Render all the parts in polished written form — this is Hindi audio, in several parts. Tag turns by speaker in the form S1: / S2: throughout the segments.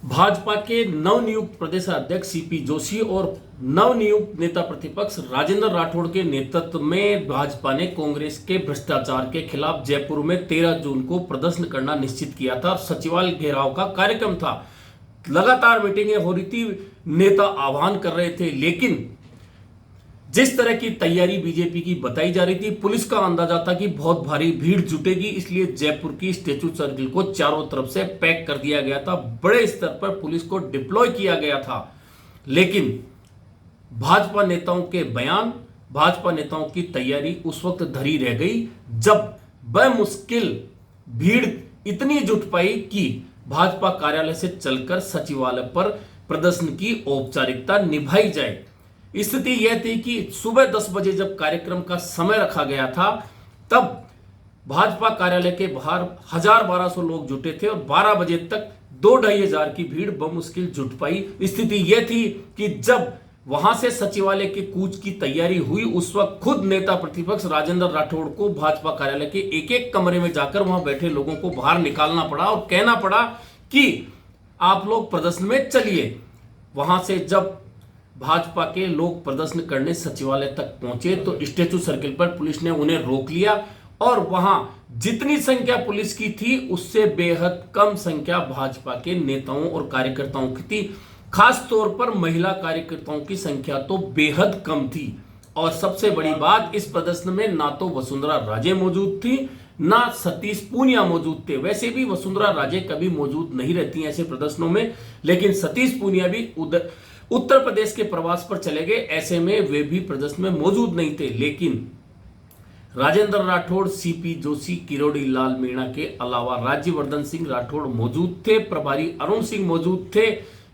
S1: भाजपा के नवनियुक्त प्रदेश अध्यक्ष सीपी जोशी और नवनियुक्त नेता प्रतिपक्ष राजेंद्र राठौड़ के नेतृत्व में भाजपा ने कांग्रेस के भ्रष्टाचार के खिलाफ जयपुर में 13 जून को प्रदर्शन करना निश्चित किया था। सचिवालय घेराव का कार्यक्रम था। लगातार मीटिंगें हो रही थी, नेता आह्वान कर रहे थे, लेकिन जिस तरह की तैयारी बीजेपी की बताई जा रही थी, पुलिस का अंदाजा था कि बहुत भारी भीड़ जुटेगी, इसलिए जयपुर की स्टैच्यू सर्किल को चारों तरफ से पैक कर दिया गया था। बड़े स्तर पर पुलिस को डिप्लॉय किया गया था। लेकिन भाजपा नेताओं के बयान, भाजपा नेताओं की तैयारी उस वक्त धरी रह गई जब बमुश्किल भीड़ इतनी जुट पाई कि भाजपा कार्यालय से चलकर सचिवालय पर प्रदर्शन की औपचारिकता निभाई जाए। स्थिति यह थी कि सुबह 10 बजे जब कार्यक्रम का समय रखा गया था, तब भाजपा कार्यालय के बाहर 1000-1200 लोग जुटे थे और 12 बजे तक 2-2.5 हजार की भीड़ बमुश्किल जुट पाई। स्थिति यह थी कि जब वहां से सचिवालय के कूच की तैयारी हुई, उस वक्त खुद नेता प्रतिपक्ष राजेंद्र राठौड़ को भाजपा कार्यालय के एक एक कमरे में जाकर वहां बैठे लोगों को बाहर निकालना पड़ा और कहना पड़ा कि आप लोग प्रदर्शन में चलिए। वहां से जब भाजपा के लोग प्रदर्शन करने सचिवालय तक पहुंचे तो स्टैच्यू सर्किल पर पुलिस ने उन्हें रोक लिया और वहां जितनी संख्या पुलिस की थी उससे बेहद कम संख्या भाजपा के नेताओं और कार्यकर्ताओं की थी। खास तौर पर महिला कार्यकर्ताओं की संख्या तो बेहद कम थी। और सबसे बड़ी बात, इस प्रदर्शन में ना तो वसुंधरा राजे मौजूद थी, ना सतीश पूनिया मौजूद थे। वैसे भी वसुंधरा राजे कभी मौजूद नहीं रहती ऐसे प्रदर्शनों में, लेकिन सतीश पूनिया भी उत्तर प्रदेश के प्रवास पर चले गए, ऐसे में वे भी प्रदर्शन में मौजूद नहीं थे। लेकिन राजेंद्र राठौड़, सीपी जोशी, किरोड़ी लाल मीणा के अलावा राज्यवर्धन सिंह राठौड़ मौजूद थे, प्रभारी अरुण सिंह मौजूद थे,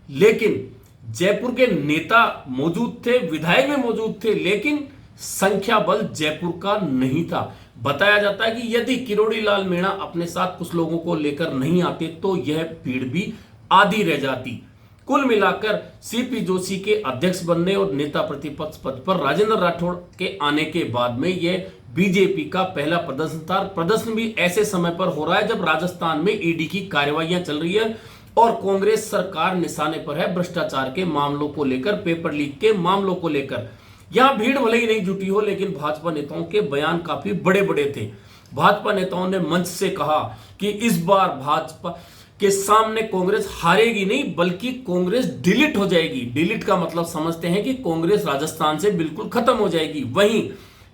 S1: लेकिन जयपुर के नेता मौजूद थे, विधायक भी मौजूद थे, लेकिन संख्या बल जयपुर का नहीं था। बताया जाता है कि यदि किरोड़ी लाल मीणा अपने साथ कुछ लोगों को लेकर नहीं आते तो यह भीड़ भी आधी रह जाती। कुल मिलाकर सीपी जोशी के अध्यक्ष बनने और नेता प्रतिपक्ष पद पर राजेंद्र राठौड़ के आने के बाद में यह बीजेपी का पहला प्रदर्शन था। प्रदर्शन भी ऐसे समय पर हो रहा है जब राजस्थान में ईडी की कार्रवाइयां चल रही है और कांग्रेस सरकार निशाने पर है भ्रष्टाचार के मामलों को लेकर, पेपर लीक के मामलों को लेकर। यहां भीड़ भले ही नहीं जुटी हो, लेकिन भाजपा नेताओं के बयान काफी बड़े बड़े थे। भाजपा नेताओं ने मंच से कहा कि इस बार भाजपा के सामने कांग्रेस हारेगी नहीं, बल्कि कांग्रेस डिलीट हो जाएगी। डिलीट का मतलब समझते हैं कि कांग्रेस राजस्थान से बिल्कुल खत्म हो जाएगी। वहीं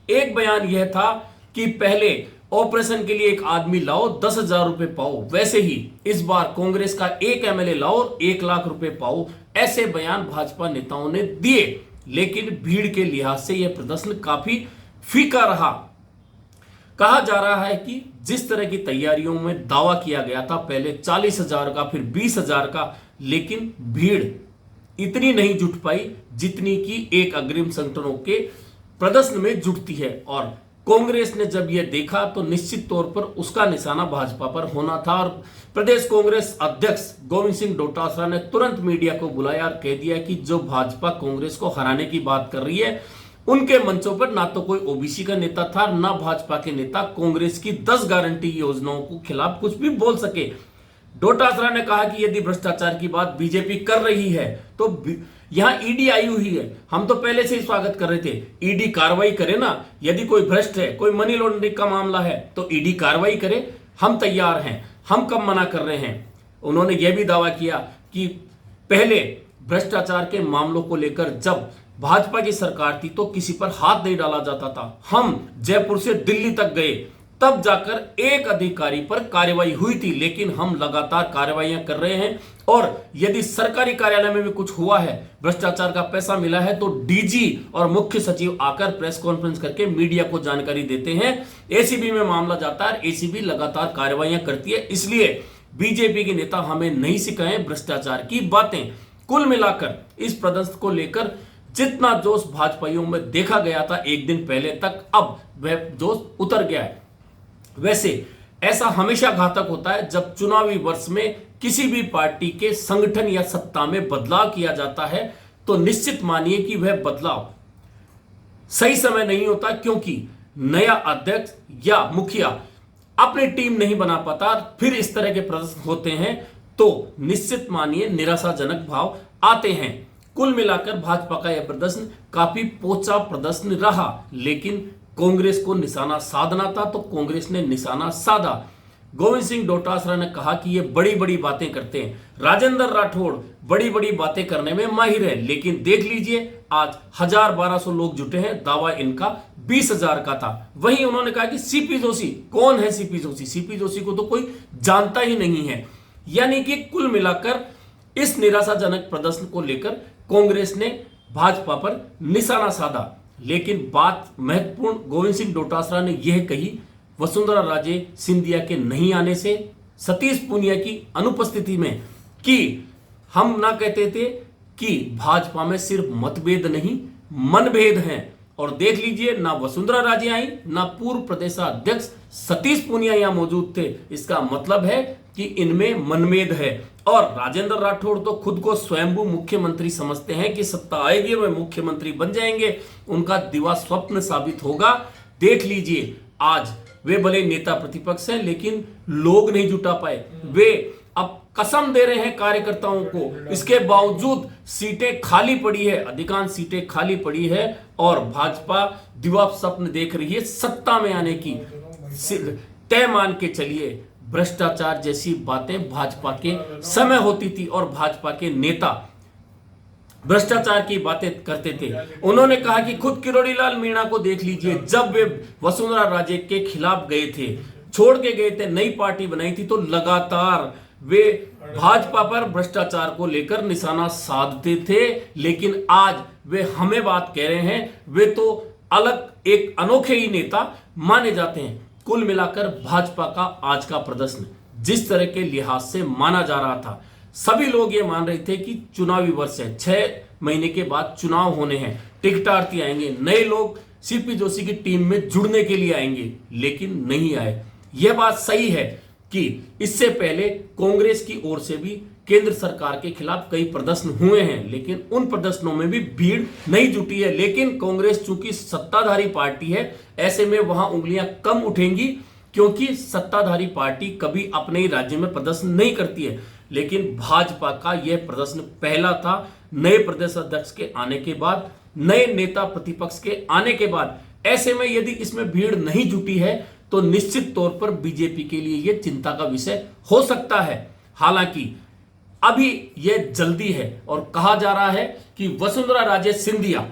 S1: एक बयान यह था कि पहले ऑपरेशन के लिए एक आदमी लाओ, 10,000 रुपए पाओ, वैसे ही इस बार कांग्रेस का एक एमएलए लाओ और 1 लाख रुपए पाओ। ऐसे बयान भाजपा नेताओं ने दिए, लेकिन भीड़ के लिहाज से यह प्रदर्शन काफी फीका रहा। कहा जा रहा है कि जिस तरह की तैयारियों में दावा किया गया था, पहले 40,000 का, फिर 20,000 का, लेकिन भीड़ इतनी नहीं जुट पाई जितनी कि एक अग्रिम संगठनों के प्रदर्शन में जुटती है। और कांग्रेस ने जब यह देखा तो निश्चित तौर पर उसका निशाना भाजपा पर होना था और प्रदेश कांग्रेस अध्यक्ष गोविंद सिंह डोटासरा ने तुरंत मीडिया को बुलाया और कह दिया कि जो भाजपा कांग्रेस को हराने की बात कर रही है, उनके मंचों पर ना तो कोई ओबीसी का नेता था, ना भाजपा के नेता कांग्रेस की 10 गारंटी योजनाओं के खिलाफ कुछ भी बोल सके। डोटासरा ने कहा कि यदि भ्रष्टाचार की बात बीजेपी कर रही है तो यहां ईडी आई हुई है, हम तो पहले से ही स्वागत कर रहे थे। ईडी कार्रवाई करे ना, यदि कोई भ्रष्ट है, कोई मनी लॉन्ड्रिंग का मामला है तो ईडी कार्रवाई करे, हम तैयार हैं, हम कब मना कर रहे हैं। उन्होंने यह भी दावा किया कि पहले भ्रष्टाचार के मामलों को लेकर जब भाजपा की सरकार थी तो किसी पर हाथ नहीं डाला जाता था। हम जयपुर से दिल्ली तक गए, तब जाकर एक अधिकारी पर कार्रवाई हुई थी, लेकिन हम लगातार कार्रवाइयां कर रहे हैं। और यदि सरकारी कार्यालय में भी कुछ हुआ है, भ्रष्टाचार का पैसा मिला है, तो डीजी और मुख्य सचिव आकर प्रेस कॉन्फ्रेंस करके मीडिया को जानकारी देते हैं। एसीबी में मामला जाता है, एसीबी लगातार कार्रवाइयां करती है। इसलिए बीजेपी के नेता हमें नहीं सिखाएं भ्रष्टाचार की बातें। कुल मिलाकर इस प्रदर्शन को लेकर जितना जोश भाजपाइयों में देखा गया था एक दिन पहले तक, अब वह जोश उतर गया है। वैसे ऐसा हमेशा घातक होता है जब चुनावी वर्ष में किसी भी पार्टी के संगठन या सत्ता में बदलाव किया जाता है, तो निश्चित मानिए कि वह बदलाव सही समय नहीं होता, क्योंकि नया अध्यक्ष या मुखिया अपनी टीम नहीं बना पाता, फिर इस तरह के प्रदर्शन होते हैं तो निश्चित मानिए निराशाजनक भाव आते हैं। कुल मिलाकर भाजपा का यह प्रदर्शन काफी पोचा प्रदर्शन रहा, लेकिन कांग्रेस को निशाना साधना था तो कांग्रेस ने निशाना साधा। गोविंद सिंह डोटासरा ने कहा कि ये बड़ी बड़ी बातें करते हैं, राजेंद्र राठौड़ बड़ी बड़ी बातें करने में माहिर है, लेकिन देख लीजिए आज 1000-1200 लोग जुटे हैं, दावा इनका 20,000 का था। वहीं उन्होंने कहा कि सीपी जोशी, कौन है सीपी जोशी? सीपी जोशी को तो कोई जानता ही नहीं है। यानी कि कुल मिलाकर इस निराशाजनक प्रदर्शन को लेकर कांग्रेस ने भाजपा पर निशाना साधा। लेकिन बात महत्वपूर्ण गोविंद सिंह डोटासरा ने यह कही, वसुंधरा राजे सिंधिया के नहीं आने से, सतीश पूनिया की अनुपस्थिति में, कि हम ना कहते थे कि भाजपा में सिर्फ मतभेद नहीं मनभेद हैं। और देख लीजिए ना वसुंधरा राजे आई, ना पूर्व प्रदेशाध्यक्ष सतीश पूनिया यहां मौजूद थे। इसका मतलब है कि इनमें मनभेद है। और राजेंद्र राठौड़ तो खुद को स्वयंभू मुख्यमंत्री समझते हैं कि सत्ता आएगी वे मुख्यमंत्री बन जाएंगे, उनका दिवा स्वप्न साबित होगा। देख लीजिए आज वे भले नेता प्रतिपक्ष हैं, लेकिन लोग नहीं जुटा पाए। वे अब कसम दे रहे हैं कार्यकर्ताओं को, इसके बावजूद सीटें खाली पड़ी है, अधिकांश सीटें खाली पड़ी है और भाजपा दिवा स्वप्न देख रही है सत्ता में आने की। तय मान के चलिए भ्रष्टाचार जैसी बातें भाजपा के समय होती थी और भाजपा के नेता भ्रष्टाचार की बातें करते थे। उन्होंने कहा कि खुद किरोड़ीलाल मीणा को देख लीजिए, जब वे वसुंधरा राजे के खिलाफ गए थे, छोड़ के गए थे, नई पार्टी बनाई थी, तो लगातार वे भाजपा पर भ्रष्टाचार को लेकर निशाना साधते थे। लेकिन आज वे हमें बात कह रहे हैं, वे तो अलग एक अनोखे ही नेता माने जाते हैं। कुल मिलाकर भाजपा का आज का प्रदर्शन जिस तरह के लिहाज से माना जा रहा था, सभी लोग ये मान रहे थे कि चुनावी वर्ष है, 6 महीने के बाद चुनाव होने हैं, टिकटार्थी आएंगे, नए लोग सीपी जोशी की टीम में जुड़ने के लिए आएंगे, लेकिन नहीं आए। यह बात सही है कि इससे पहले कांग्रेस की ओर से भी केंद्र सरकार के खिलाफ कई प्रदर्शन हुए हैं, लेकिन उन प्रदर्शनों में भी भीड़ नहीं जुटी है। लेकिन कांग्रेस चूंकि सत्ताधारी पार्टी है, ऐसे में वहां उंगलियां कम उठेंगी, क्योंकि सत्ताधारी पार्टी कभी अपने ही राज्य में प्रदर्शन नहीं करती है। लेकिन भाजपा का यह प्रदर्शन पहला था, नए प्रदेश अध्यक्ष के आने के बाद, नए नेता प्रतिपक्ष के आने के बाद। ऐसे में यदि इसमें भीड़ नहीं जुटी है तो निश्चित तौर पर बीजेपी के लिए यह चिंता का विषय हो सकता है। हालांकि अभी यह जल्दी है और कहा जा रहा है कि वसुंधरा राजे सिंधिया,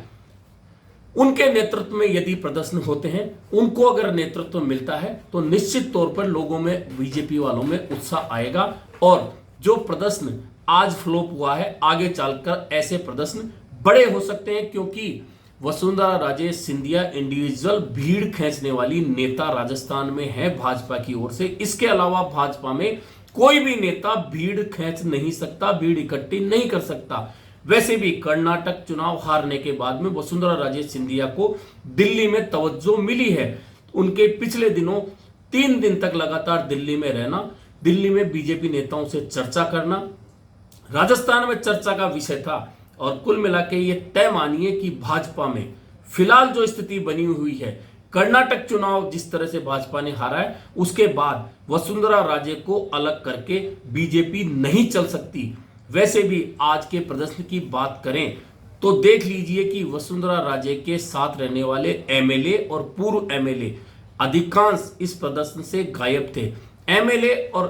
S1: उनके नेतृत्व में यदि प्रदर्शन होते हैं, उनको अगर नेतृत्व मिलता है तो निश्चित तौर पर लोगों में, बीजेपी वालों में उत्साह आएगा और जो प्रदर्शन आज फ्लॉप हुआ है, आगे चलकर ऐसे प्रदर्शन बड़े हो सकते हैं, क्योंकि वसुंधरा राजे सिंधिया इंडिविजुअल भीड़ खींचने वाली नेता राजस्थान में है भाजपा की ओर से। इसके अलावा भाजपा में कोई भी नेता भीड़ खींच नहीं सकता, भीड़ इकट्ठी नहीं कर सकता। वैसे भी कर्नाटक चुनाव हारने के बाद में वसुंधरा राजे सिंधिया को दिल्ली में तवज्जो मिली है। उनके पिछले दिनों 3 दिन तक लगातार दिल्ली में रहना, दिल्ली में बीजेपी नेताओं से चर्चा करना, राजस्थान में चर्चा का विषय था। और कुल मिलाकर ये तय मानिए कि भाजपा में फिलहाल जो स्थिति बनी हुई है, कर्नाटक चुनाव जिस तरह से भाजपा ने हारा है, उसके बाद वसुंधरा राजे को अलग करके बीजेपी नहीं चल सकती। वैसे भी आज के प्रदर्शन की बात करें तो देख लीजिए कि वसुंधरा राजे के साथ रहने वाले एमएलए और पूर्व एमएलए अधिकांश इस प्रदर्शन से गायब थे। एमएलए और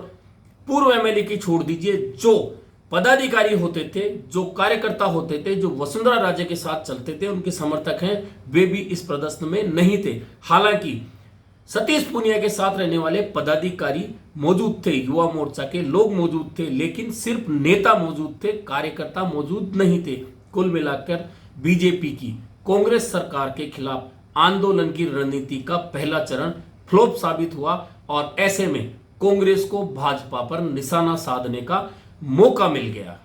S1: पूर्व एमएलए की छोड़ दीजिए, जो पदाधिकारी होते थे, जो कार्यकर्ता होते थे, जो वसुंधरा राजे के साथ चलते थे, उनके समर्थक हैं, वे भी इस प्रदर्शन में नहीं थे। हालांकि सतीश पूनिया के साथ रहने वाले पदाधिकारी मौजूद थे, युवा मोर्चा के लोग मौजूद थे, लेकिन सिर्फ नेता मौजूद थे, कार्यकर्ता मौजूद नहीं थे। कुल मिलाकर बीजेपी की कांग्रेस सरकार के खिलाफ आंदोलन की रणनीति का पहला चरण फ्लॉप साबित हुआ और ऐसे में कांग्रेस को भाजपा पर निशाना साधने का मौका मिल गया।